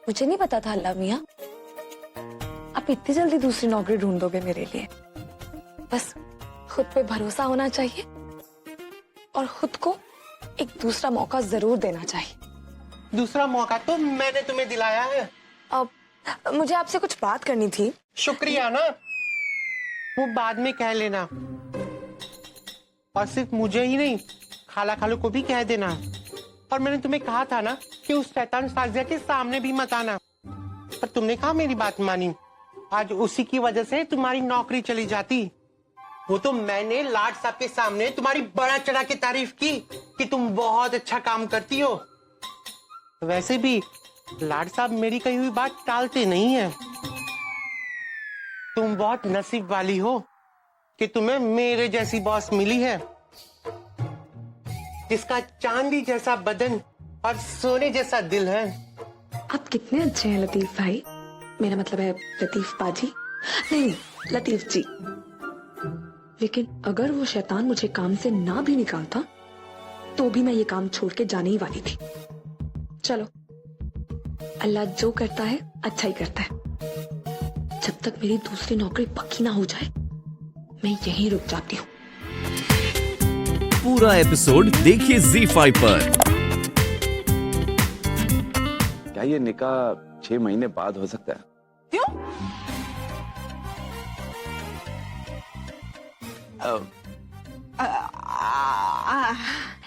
मुझे नहीं पता था अल्लाह मियाँ आप इतनी जल्दी दूसरी नौकरी ढूंढोगे मेरे लिए। बस खुद पे भरोसा होना चाहिए और खुद को एक दूसरा मौका जरूर देना चाहिए। दूसरा मौका तो मैंने तुम्हें दिलाया है। अब मुझे आपसे कुछ बात करनी थी। शुक्रिया ना, वो बाद में कह लेना और सिर्फ मुझे ही नहीं खाला खालू को भी कह देना। और मैंने तुम्हें कहा था ना कि उस शैतान साजिया के सामने भी मत आना, पर तुमने कहा मेरी बात मानी। आज उसी की वजह से तुम्हारी नौकरी चली जाती। वो तो मैंने लाड साहब के सामने तुम्हारी बड़ा चढ़ा के तारीफ की कि तुम बहुत अच्छा काम करती हो। वैसे भी लाड साहब मेरी कही हुई बात टालते नहीं है। तुम बहुत नसीब वाली हो कि तुम्हें मेरे जैसी बॉस मिली है, जिसका चांदी जैसा बदन और सोने जैसा दिल है। आप कितने अच्छे हैं लतीफ भाई, मेरा मतलब है लतीफ बाजी, नहीं लतीफ जी। लेकिन अगर वो शैतान मुझे काम से ना भी निकालता तो भी मैं ये काम छोड़ के जाने ही वाली थी। चलो, अल्लाह जो करता है अच्छा ही करता है। जब तक मेरी दूसरी नौकरी पक्की ना हो जाए मैं यहीं रुक जाती हूँ। पूरा एपिसोड देखिए ZEE5 पर। क्या ये निकाह 6 महीने बाद हो सकता है? क्यों?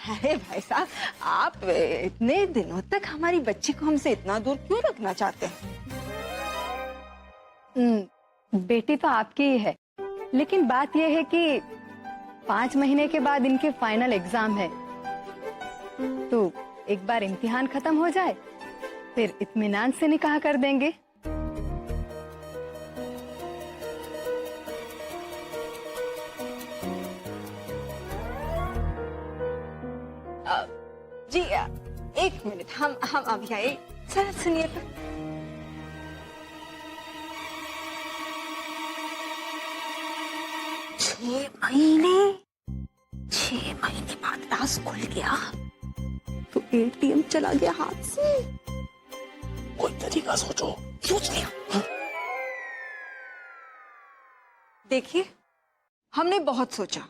अरे भाई साहब, आप इतने दिनों तक हमारी बच्ची को हमसे इतना दूर क्यों रखना चाहते हैं? बेटी तो आपकी ही है, लेकिन बात यह है कि 5 महीने के बाद इनके फाइनल एग्जाम है, तो एक बार इम्तिहान खत्म हो जाए फिर इत्मीनान से निकाह कर देंगे। जी एक मिनट, हम अभी आए, जरा सुनिए तो। छह महीने बाद राज खुल गया तो एटीएम चला गया हाथ से। कोई तरीका सोचो। सोच लिया। देखिए, हमने बहुत सोचा।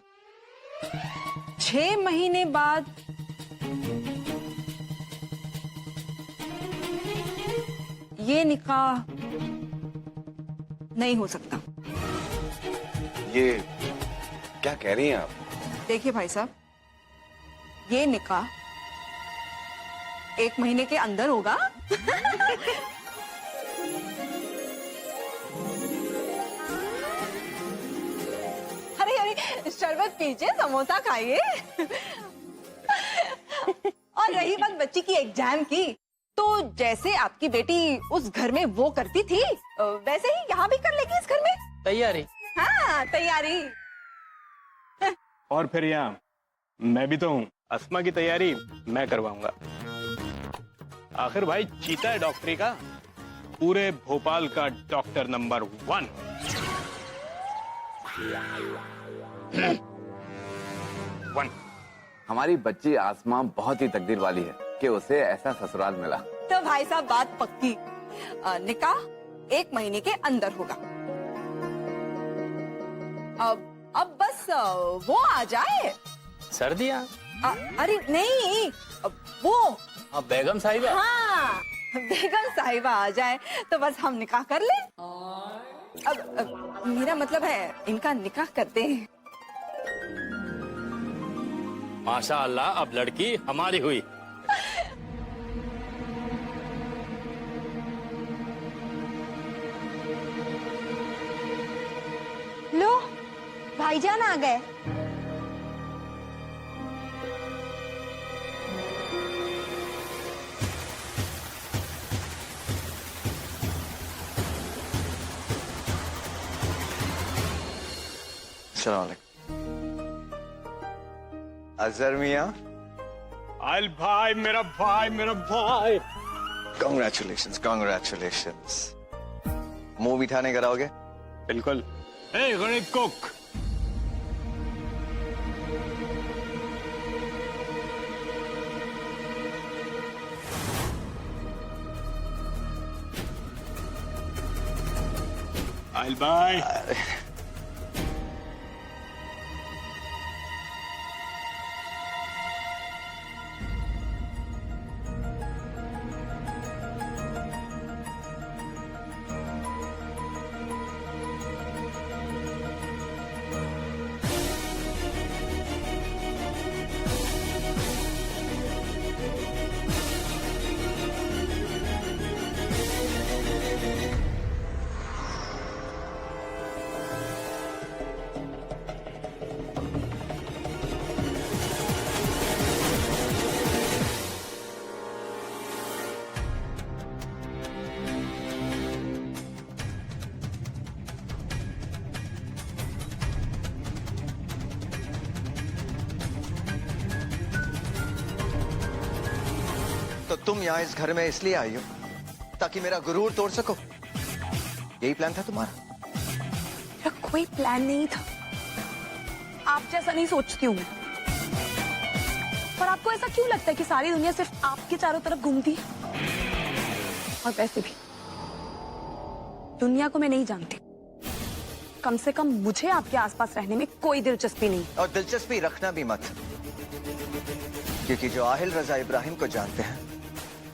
6 महीने बाद ये निकाह नहीं हो सकता। ये क्या कह रही हैं आप? देखिए भाई साहब, ये निकाह 1 महीने के अंदर होगा। अरे अरे, शरबत पीजिए, समोसा खाइए। और रही बात बच्ची की एग्जाम की, तो जैसे आपकी बेटी उस घर में वो करती थी वैसे ही यहाँ भी कर लेगी इस घर में। तैयारी? हाँ, तैयारी। और फिर यहाँ मैं भी तो हूँ, अस्मा की तैयारी मैं करवाऊंगा। आखिर भाई चीता है डॉक्टरी का, पूरे भोपाल का डॉक्टर नंबर 1। हमारी बच्ची आसमा बहुत ही तकदीर वाली है कि उसे ऐसा ससुराल मिला। तो भाई साहब बात पक्की, निकाह 1 महीने के अंदर होगा। अब बस वो आ जाए। सर्दियाँ? अरे नहीं, वो बेगम साहिबा। हाँ, बेगम साहिबा आ जाए तो बस हम निकाह कर ले। अब मेरा मतलब है इनका निकाह करते हैं। माशाअल्लाह, अब लड़की हमारी हुई। लो, भाईजान आ गए। अजहर मियां। आयल भाई, मेरा भाई, मेरा भाई। Congratulations, congratulations. मुंह मिठाने कराओगे? बिल्कुल। ए गणित कुक, आयल बाय। तो तुम यहाँ इस घर में इसलिए आई हो ताकि मेरा गुरूर तोड़ सको? यही प्लान था तुम्हारा? मेरा कोई प्लान नहीं था। आप जैसा नहीं सोचती हूँ मैं। पर आपको ऐसा क्यों लगता है कि सारी दुनिया सिर्फ आपके चारों तरफ घूमती है? और वैसे भी दुनिया को मैं नहीं जानती। कम से कम मुझे आपके आसपास रहने में कोई दिलचस्पी नहीं। और दिलचस्पी रखना भी मत, क्योंकि जो आहिल रजा इब्राहिम को जानते हैं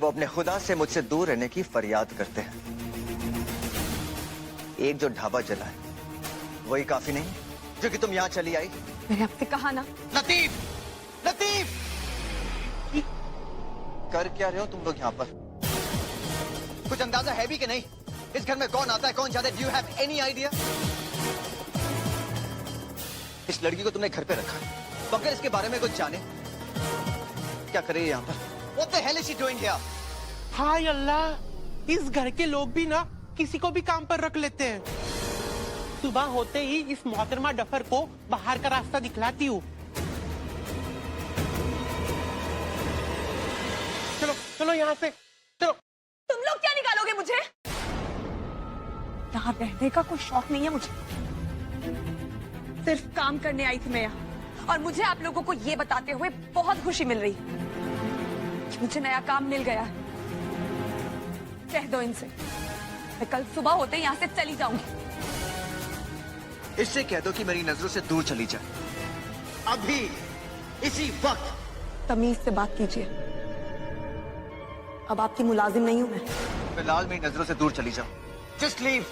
वो अपने खुदा से मुझसे दूर रहने की फरियाद करते हैं। एक जो ढाबा जला है वही काफी नहीं जो कि तुम यहाँ चली आई। मैंने आपसे कहा ना। लतीफ, लतीफ, कर क्या रहे हो तुम लोग यहाँ पर? कुछ अंदाजा है भी कि नहीं इस घर में कौन आता है कौन जाता है? Do you have any idea? इस लड़की को तुमने घर पे रखा है तो अगर इसके बारे में कुछ जाने क्या करे यहाँ पर? What the hell is she doing here? हाय अल्लाह, इस घर के लोग भी ना किसी को भी काम पर रख लेते हैं। सुबह होते ही इस मोहतरमा डफर को बाहर का रास्ता दिखलाती हूँ। चलो चलो यहाँ से चलो। तुम लोग क्या निकालोगे मुझे? यहाँ रहने का कोई शौक नहीं है मुझे। सिर्फ काम करने आई थी मैं यहाँ, और मुझे आप लोगों को ये बताते हुए बहुत खुशी मिल रही है कि मुझे नया काम मिल गया है। कह दो इनसे मैं कल सुबह होते यहाँ से चली जाऊंगी। इससे कह दो कि मेरी नजरों से दूर चली जाए अभी इसी वक्त। तमीज से बात कीजिए, अब आपकी मुलाजिम नहीं हूं मैं। फिलहाल मेरी नजरों से दूर चली जाओ। Just leave.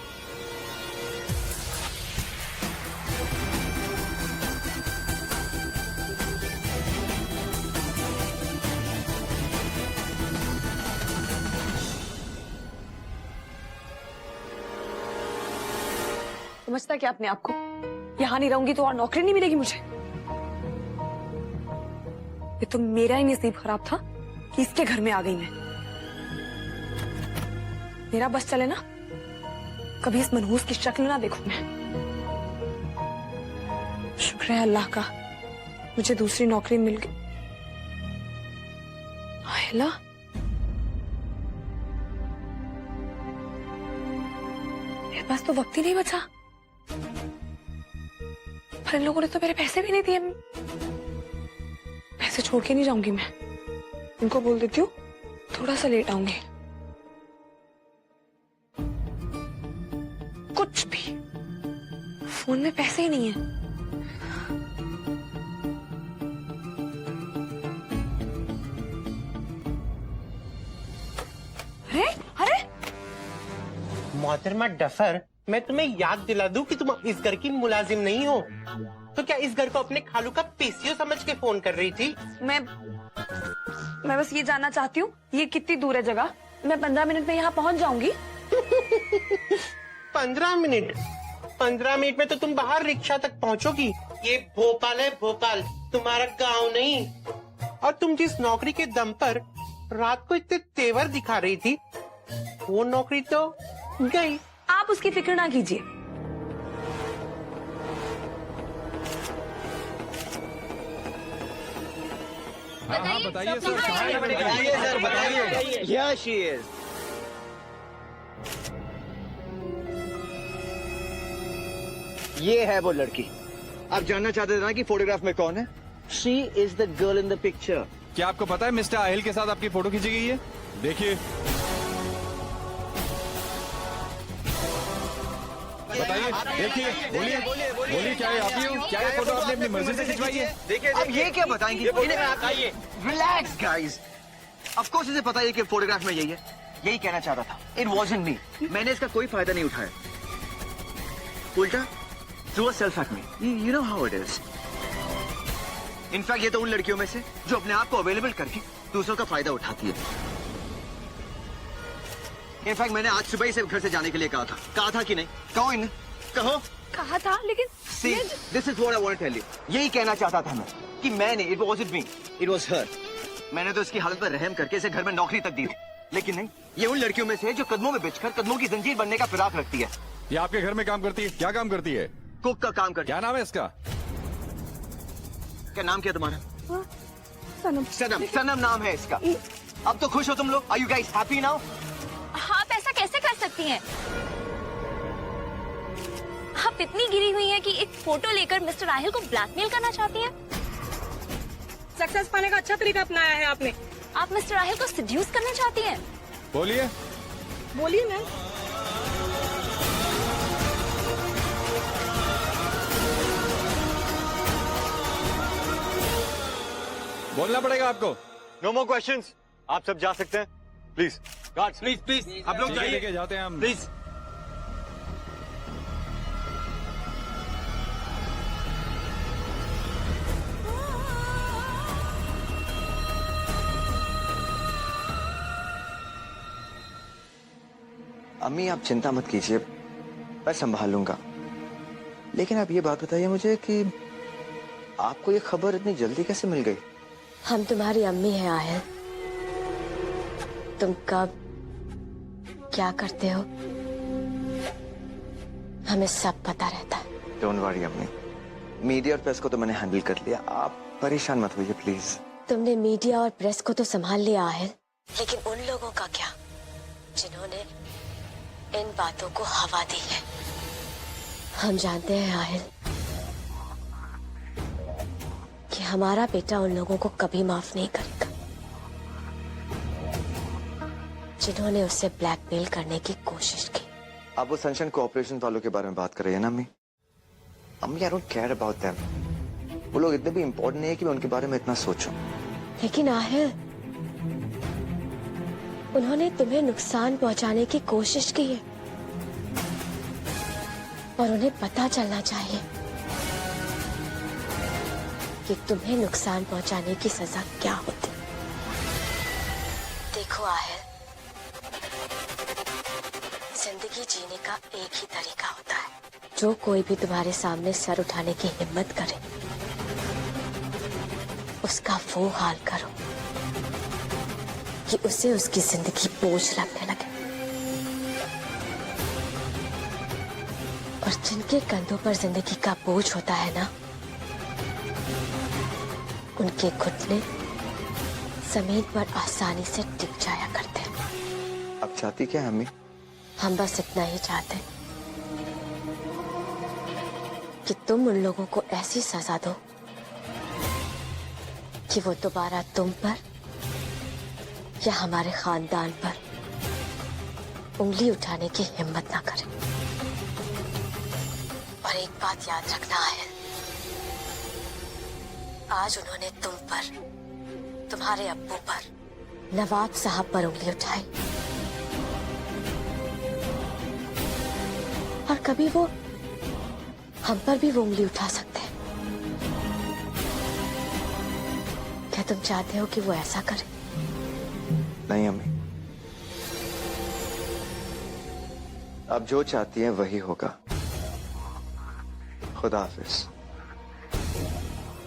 समझता क्या अपने आप को? यहाँ नहीं रहूंगी तो और नौकरी नहीं मिलेगी मुझे। ये तो मेरा ही नसीब खराब था कि इसके घर में आ गई मैं। मेरा बस चले ना, कभी इस मनहूस की शक्ल ना देखूं मैं। शुक्र है अल्लाह का मुझे दूसरी नौकरी मिल गई। आयला, मेरे पास तो वक्त ही नहीं बचा। पर इन लोगों ने तो मेरे पैसे भी नहीं दिए। पैसे छोड़ के नहीं जाऊंगी मैं। इनको बोल देती हूँ थोड़ा सा लेट आऊंगी। कुछ भी, फोन में पैसे ही नहीं है। अरे अरे मोहतरमा डफर, मैं तुम्हें याद दिला दूं कि तुम इस घर की मुलाजिम नहीं हो। तो क्या इस घर को अपने खालू का पीसीओ समझ के फोन कर रही थी? मैं बस ये जानना चाहती हूँ ये कितनी दूर है जगह? मैं 15 मिनट में यहाँ पहुँच जाऊंगी। 15 मिनट? 15 मिनट में तो तुम बाहर रिक्शा तक पहुँचोगी। ये भोपाल है, भोपाल, तुम्हारा गांव नहीं। और तुम जिस नौकरी के दम पर रात को इतने तेवर दिखा रही थी, वो नौकरी तो गई। आप उसकी फिक्र ना कीजिए। बताइए सर। बताइए सर, बताइए। Here she is. ये है वो लड़की। आप जानना चाहते थे ना कि फोटोग्राफ में कौन है? She is the girl in the picture. क्या आपको पता है मिस्टर आहिल के साथ आपकी फोटो खींची गई है? देखिए। बताइए, देखिए, बोलिए, बोलिए क्या है आप ही हो? क्या ये फोटो आपने अपनी मर्जी से खिंचवाई है? अब ये क्या बताएंगे? Relax guys. ऑफ कोर्स इसे पता है कि फोटोग्राफ में यही है। यही कहना चाहता था। इट वाजंट मी। मैंने इसका कोई फायदा नहीं उठाया। उल्टा through a self at me. You know how it is. In fact ये तो उन लड़कियों में से जो अपने आप को अवेलेबल करके दूसरों का फायदा उठाती है। इनफैक्ट मैंने आज सुबह ही से घर से जाने के लिए कहा था कि नहीं? कहो इन कहो। कहा था लेकिन See, this is what I want to tell you. यही कहना चाहता था मैं कि मैंने it wasn't me, it was her. मैंने तो इसकी हालत पर रहम करके इसे घर में नौकरी तक दी थी, लेकिन नहीं, ये उन लड़कियों में से है जो कदमों में बिछकर कदमों की जंजीर बनने का फिराक रखती है। ये आपके घर में काम करती है? क्या काम करती है? कुक का काम करती क्या नाम है इसका? क्या नाम क्या तुम्हारा? सनम। सनम नाम है इसका। अब तो खुश हो तुम लोग? Are you guys happy now? आप ऐसा कैसे कर सकती हैं? आप इतनी गिरी हुई हैं कि एक फोटो लेकर मिस्टर राहिल को ब्लैकमेल करना चाहती हैं? सक्सेस पाने का अच्छा तरीका अपनाया है आपने। आप मिस्टर राहिल को सिड्यूस करना चाहती हैं? बोलिए। बोलिए मैम। बोलना पड़ेगा आपको। No more questions. आप सब जा सकते हैं। प्लीज गार्ड्स, प्लीज आप लोग जाइए। लेके जाते हैं हम। प्लीज। अम्मी आप चिंता मत कीजिए, मैं संभाल लूंगा। लेकिन आप ये बात बताइए मुझे कि आपको ये खबर इतनी जल्दी कैसे मिल गई? हम तुम्हारी अम्मी हैं आहिल। तुम कब क्या करते हो हमें सब पता रहता है। डोंट वरी अम्मी, मीडिया और प्रेस को तो मैंने हैंडल कर लिया, आप परेशान मत होइए प्लीज। तुमने मीडिया और प्रेस को तो संभाल लिया आहिल, लेकिन उन लोगों का क्या जिन्होंने इन बातों को हवा दी है? हम जानते हैं आहिल कि हमारा बेटा उन लोगों को कभी माफ नहीं करेगा जिन्होंने उससे ब्लैकमेल करने की कोशिश की। आप वो सनशाइन कोऑपरेशन वालों के बारे में बात कर रहे हैं ना अम्मी? अम्मी I don't care about them. वो लोग इतने भी इम्पोर्टेंट नहीं है कि मैं उनके बारे में इतना सोचूं। लेकिन आहिल उन्होंने तुम्हें नुकसान पहुंचाने की कोशिश की है और उन्हें पता चलना चाहिए कि तुम्हें नुकसान पहुंचाने की सजा क्या होती। देखो आहिल, जिंदगी जीने का एक ही तरीका होता है। जो कोई भी तुम्हारे सामने सर उठाने की हिम्मत करे उसका वो हाल करो कि उसे उसकी जिंदगी बोझ लगने लगे। और जिनके कंधों पर जिंदगी का बोझ होता है ना, उनके घुटने जमीन पर आसानी से टिक जाया करते हैं। अब चाहती क्या है अम्मी? हम बस इतना ही चाहते हैं कि तुम उन लोगों को ऐसी सजा दो कि वो दोबारा तुम पर या हमारे खानदान पर उंगली उठाने की हिम्मत ना करें। और एक बात याद रखना है, आज उन्होंने तुम पर, तुम्हारे अब्बू पर, नवाब साहब पर उंगली उठाई और कभी वो हम पर भी वो उंगली उठा सकते हैं। क्या तुम चाहते हो कि वो ऐसा करे? नहीं अम्मी, अब जो चाहती है वही होगा। खुदा हाफिज।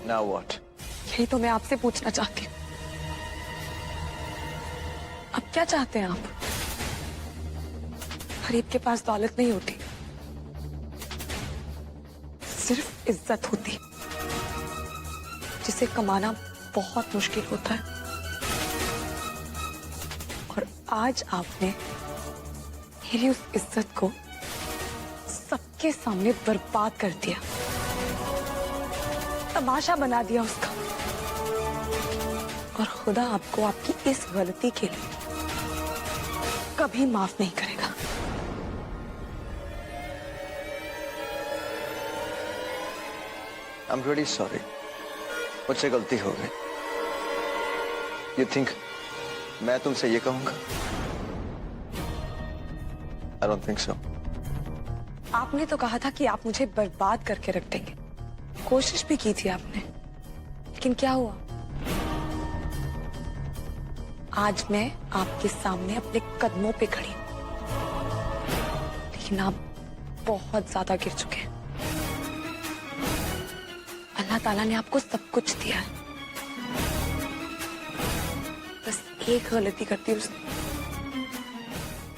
Now what? यही तो मैं आपसे पूछना चाहती हूँ। अब क्या चाहते हैं आप? गरीब के पास दौलत नहीं होती, सिर्फ इज्जत होती जिसे कमाना बहुत मुश्किल होता है। और आज आपने मेरी उस इज्जत को सबके सामने बर्बाद कर दिया, तमाशा बना दिया उसका। और खुदा आपको आपकी इस गलती के लिए कभी माफ नहीं करेगा। I'm really sorry. मुझसे गलती हो गई. You think मैं तुमसे ये कहूंगा? I don't think so. आपने तो कहा था कि आप मुझे बर्बाद करके रख देंगे. कोशिश भी की थी आपने, लेकिन क्या हुआ? आज मैं आपके सामने अपने कदमों पे खड़ी हूं, लेकिन आप बहुत ज्यादा गिर चुके हैं. अल्लाह ताला ने आपको सब कुछ दिया है. बस एक गलती करती उसने.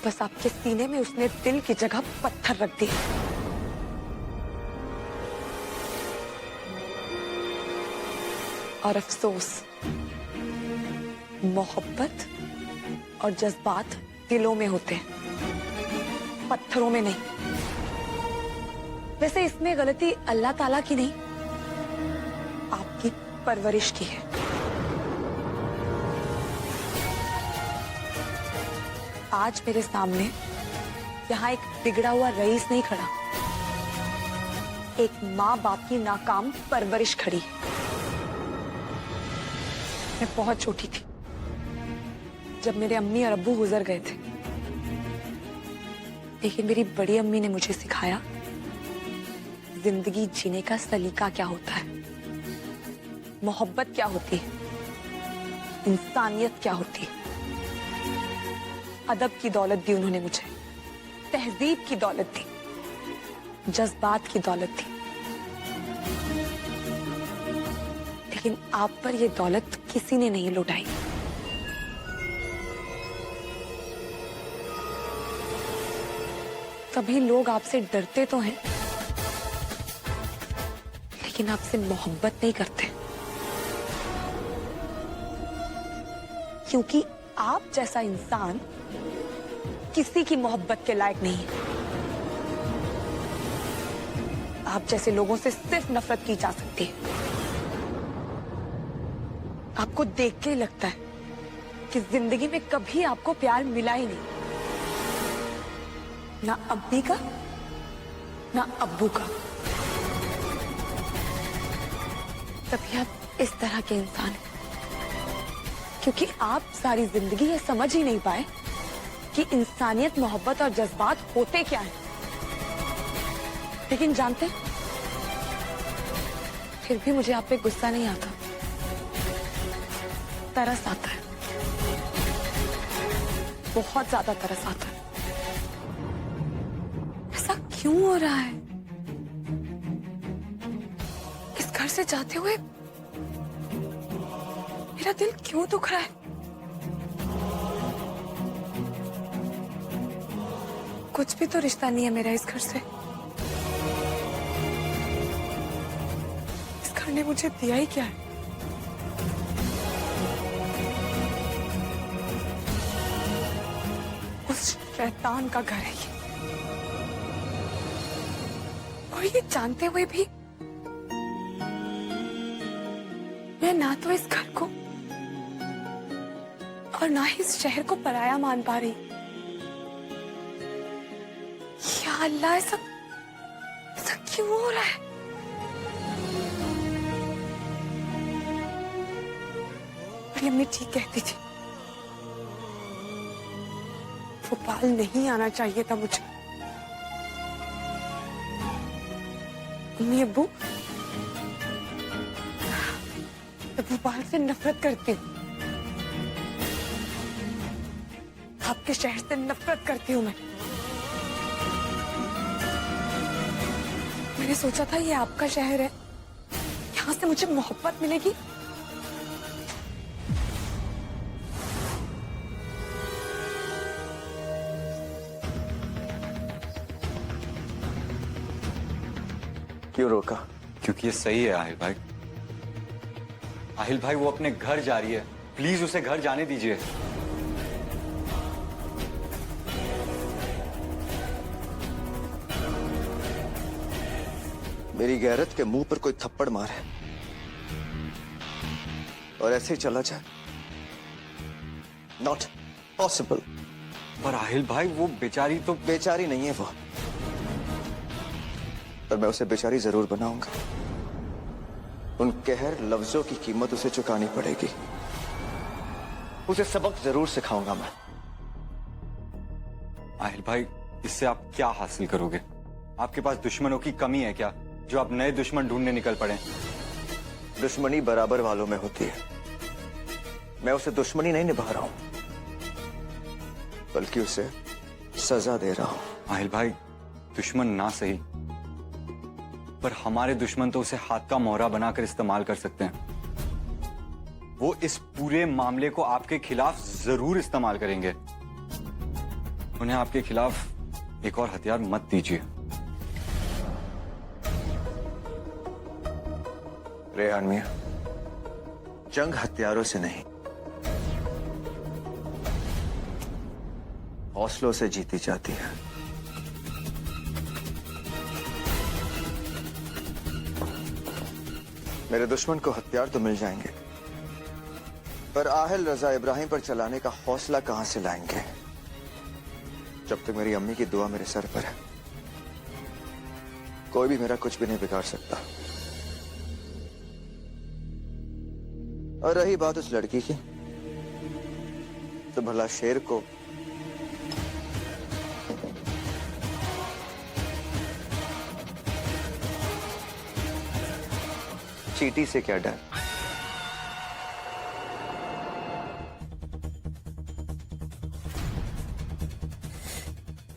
बस आपके सीने में उसने दिल की जगह पत्थर रख दिया. और अफसोस, मोहब्बत और जज्बात दिलों में होते हैं, पत्थरों में नहीं. वैसे इसमें गलती अल्लाह ताला की नहीं, आपकी परवरिश की है. आज मेरे सामने यहाँ एक बिगड़ा हुआ रईस नहीं खड़ा, एक माँ बाप की नाकाम परवरिश खड़ी है. मैं बहुत छोटी थी जब मेरे अम्मी और अब्बू गुजर गए थे, लेकिन मेरी बड़ी अम्मी ने मुझे सिखाया जिंदगी जीने का सलीका क्या होता है, मोहब्बत क्या होती है, इंसानियत क्या होती है. अदब की दौलत दी उन्होंने मुझे, तहजीब की दौलत दी, जज्बात की दौलत दी. लेकिन आप पर यह दौलत किसी ने नहीं लुटाई. सभी लोग आपसे डरते तो हैं, लेकिन आपसे मोहब्बत नहीं करते, क्योंकि आप जैसा इंसान किसी की मोहब्बत के लायक नहीं है. आप जैसे लोगों से सिर्फ नफरत की जा सकती है. आपको देख के लगता है कि जिंदगी में कभी आपको प्यार मिला ही नहीं, ना अम्मी का ना अब्बू का. तभी आप इस तरह के इंसान हैं, क्योंकि आप सारी जिंदगी ये समझ ही नहीं पाए कि इंसानियत, मोहब्बत और जज्बात होते क्या हैं. लेकिन जानते हैं, फिर भी मुझे आप पे गुस्सा नहीं आता, तरस आता है. बहुत ज्यादा तरस आता है. ऐसा क्यों हो रहा है? इस घर से जाते हुए मेरा दिल क्यों दुख रहा है? कुछ भी तो रिश्ता नहीं है मेरा इस घर से. इस घर ने मुझे दिया ही क्या है? उस शैतान का घर है ये. और ये जानते हुए भी मैं ना तो इस घर को और ना ही इस शहर को पराया मान पा रही. या अल्लाह, ऐसा क्यों हो रहा है? मेरी अम्मी ठीक कहती थी, भोपाल नहीं आना चाहिए था मुझे. अम्मी अब्बू, मैं भोपाल से नफरत करती हूँ. आपके शहर से नफरत करती हूँ मैं. मैंने सोचा था ये आपका शहर है, यहाँ से मुझे मोहब्बत मिलेगी. क्यों रोका? क्योंकि ये सही है आहिल भाई. आहिल भाई वो अपने घर जा रही है, प्लीज उसे घर जाने दीजिए. मेरी गैरत के मुंह पर कोई थप्पड़ मारे और ऐसे ही चला जाए, नॉट पॉसिबल. पर आहिल भाई वो बेचारी तो बेचारी नहीं है वो, पर मैं उसे बेचारी जरूर बनाऊंगा. उन कहर लफ्जों की कीमत उसे चुकानी पड़ेगी। उसे सबक जरूर सिखाऊंगा मैं। आहिल भाई, इससे आप क्या हासिल करोगे? आपके पास दुश्मनों की कमी है क्या, जो आप नए दुश्मन ढूंढने निकल पड़े? दुश्मनी बराबर वालों में होती है। मैं उसे दुश्मनी नहीं निभा रहा हूं, बल्कि उसे सजा दे रहा हूं। आहिल भाई, दुश्मन ना सही, पर हमारे दुश्मन तो उसे हाथ का मोहरा बनाकर इस्तेमाल कर सकते हैं। वो इस पूरे मामले को आपके खिलाफ जरूर इस्तेमाल करेंगे। उन्हें आपके खिलाफ एक और हथियार मत दीजिए। रेहान मियां, जंग हथियारों से नहीं, हौसलों से जीती जाती है। मेरे दुश्मन को हथियार तो मिल जाएंगे, पर आहिल रजा इब्राहिम पर चलाने का हौसला कहां से लाएंगे? जब तक मेरी अम्मी की दुआ मेरे सर पर है, कोई भी मेरा कुछ भी नहीं बिगाड़ सकता। और रही बात उस लड़की की, तो भला शेर को चींटी से क्या डर?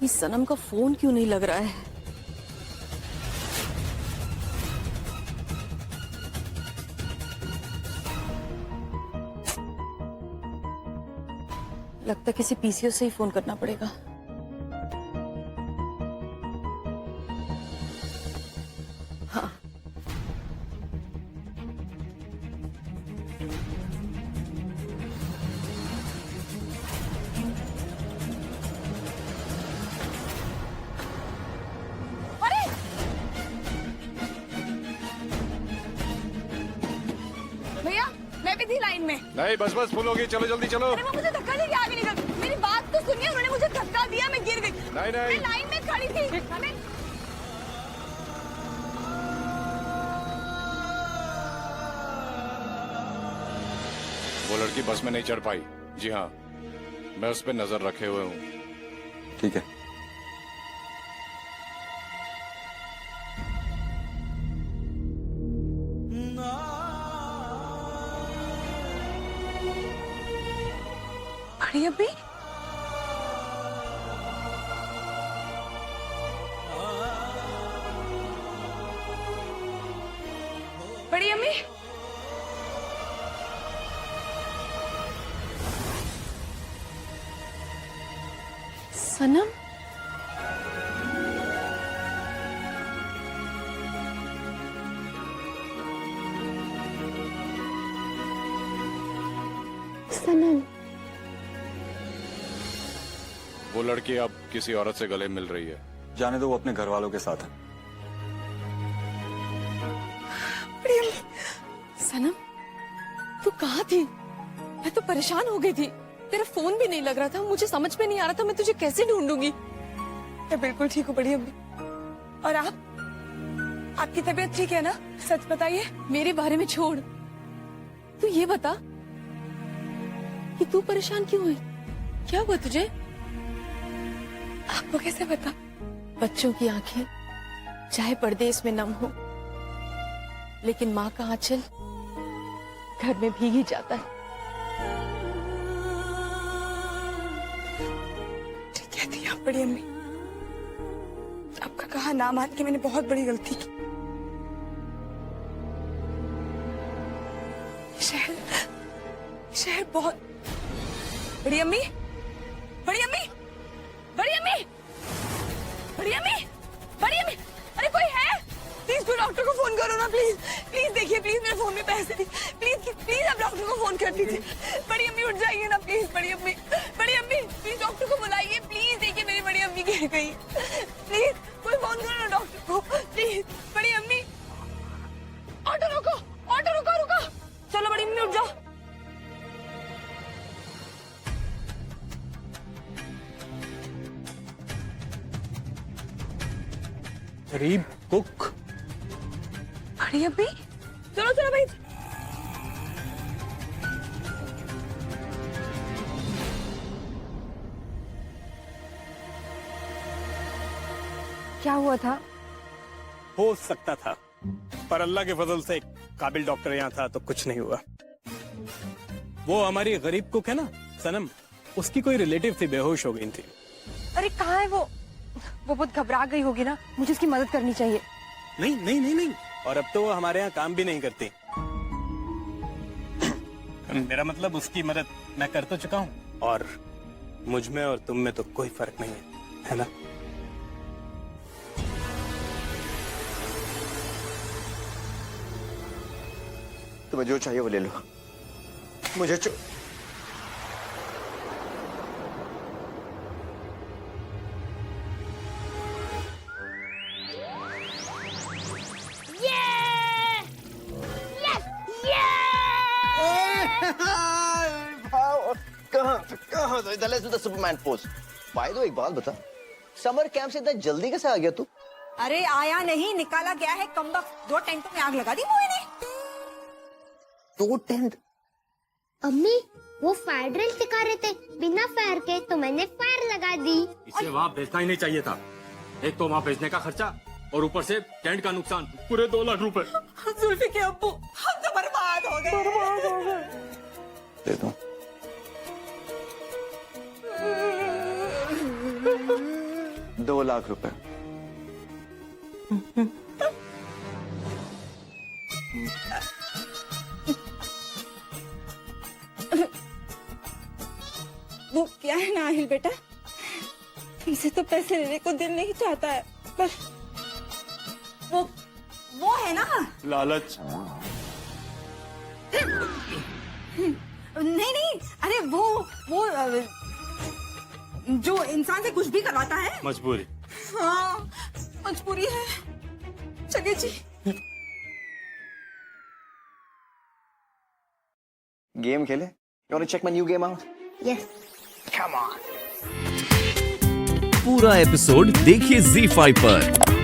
इस सनम का फोन क्यों नहीं लग रहा है? लगता है किसी पीसीओ से ही फोन करना पड़ेगा। हाँ, भैया मैं भी थी लाइन में। नहीं, बस बस फुल होगी, चलो जल्दी चलो। अरे वो मुझे धक्का देके आगे निकल गई। मेरी बात तो सुनिए, उन्होंने मुझे धक्का दिया, मैं गिर गई। नहीं नहीं, मैं लाइन में खड़ी थी। हमें वो लड़की बस में नहीं चढ़ पाई। जी हाँ, मैं उस पर नजर रखे हुए हूँ। ठीक है। बड़ी अम्मी, बड़ी अम्मी, सनम, सनम। वो लड़की अब किसी औरत से गले मिल रही है। जाने दो, वो अपने घर वालों के साथ है। बड़ी अम्मी, सनम तू कहाँ थी? मैं तो परेशान हो गई थी। तेरा फोन भी नहीं लग रहा था, मुझे समझ में नहीं आ रहा था मैं तुझे कैसे ढूंढूंगी। मैं बिल्कुल ठीक हूँ बड़ी अम्मी। और आप, आपकी तबीयत ठीक है ना? सच बताइए। मेरे बारे में छोड़, तू ये बता कि तू परेशान क्यों है? क्या हुआ तुझे? आपको कैसे पता? बच्चों की आंखें चाहे पर्दे इसमें नम हो, लेकिन माँ का आंचल घर में भीग ही जाता है। ठीक है थी आप बड़ी अम्मी, आपका कहा ना मान के मैंने बहुत बड़ी गलती की। शहर बहुत। बड़ी अम्मी, बड़ी अम्मी, बड़ी अम्मी, बड़ी अम्मी, बड़ी अम्मी, अरे कोई है? प्लीज कोई डॉक्टर को फोन करो ना, प्लीज प्लीज। देखिए प्लीज, मेरे फोन में पैसे नहीं। प्लीज प्लीज आप डॉक्टर को फोन कर दीजिए। बड़ी अम्मी उठ जाइए ना प्लीज। बड़ी अम्मी, बड़ी अम्मी प्लीज डॉक्टर को बुलाइए प्लीज। देखिए मेरी बड़ी अम्मी गिर गई। प्लीज कोई फोन करो ना डॉक्टर को प्लीज। बड़ी अम्मी, ऑटो रोको, ऑटो रुको, रुको। चलो बड़ी अम्मी उठ जाओ। गरीब कुक। बड़ी अम्मी, चलो चलो भाई। क्या हुआ था? हो सकता था, पर अल्लाह के फजल से एक काबिल डॉक्टर यहाँ था तो कुछ नहीं हुआ। वो हमारी गरीब कुक है ना सनम, उसकी कोई रिलेटिव थी, बेहोश हो गई थी। अरे कहाँ है वो? बहुत घबरा गई होगी ना, मुझे उसकी मदद करनी चाहिए। नहीं नहीं नहीं नहीं, और अब तो वो हमारे यहाँ काम भी नहीं करती। मेरा मतलब उसकी मदद मैं कर तो चुका हूँ, और मुझ में और तुम में तो कोई फर्क नहीं है ना? तुम्हें जो चाहिए वो ले लो। मुझे कहाँ सुपरमैन पोज। भाई तो एक बात बता, समर कैंप से इतना जल्दी कैसे आ गया तू? अरे आया नहीं, निकाला गया है कमबख्त। 2 टेंटों में आग लगा दी मोए ने। 2 टेंट? अम्मी वो फायर ड्रिल सिखा रहे थे, बिना फायर के तो मैंने फायर लगा दी। इसे वहाँ भेजना ही नहीं चाहिए था। एक तो वहाँ भेजने का खर्चा और ऊपर से टेंट का नुकसान, पूरे 2 लाख रुपए। जुल्फी के अब्बू, हम तो बर्बाद हो गए। दे दो। $2 लाख। वो क्या है ना आहिल बेटा, तुमसे तो पैसे लेने को दिल नहीं चाहता है, पर वो है ना लालच। नहीं नहीं, अरे वो जो इंसान से कुछ भी करवाता है। मजबूरी। हाँ मजबूरी है। चलिए जी। गेम खेले? You want to check my new game out? Yes. Come on. पूरा एपिसोड देखिए ZEE5 पर।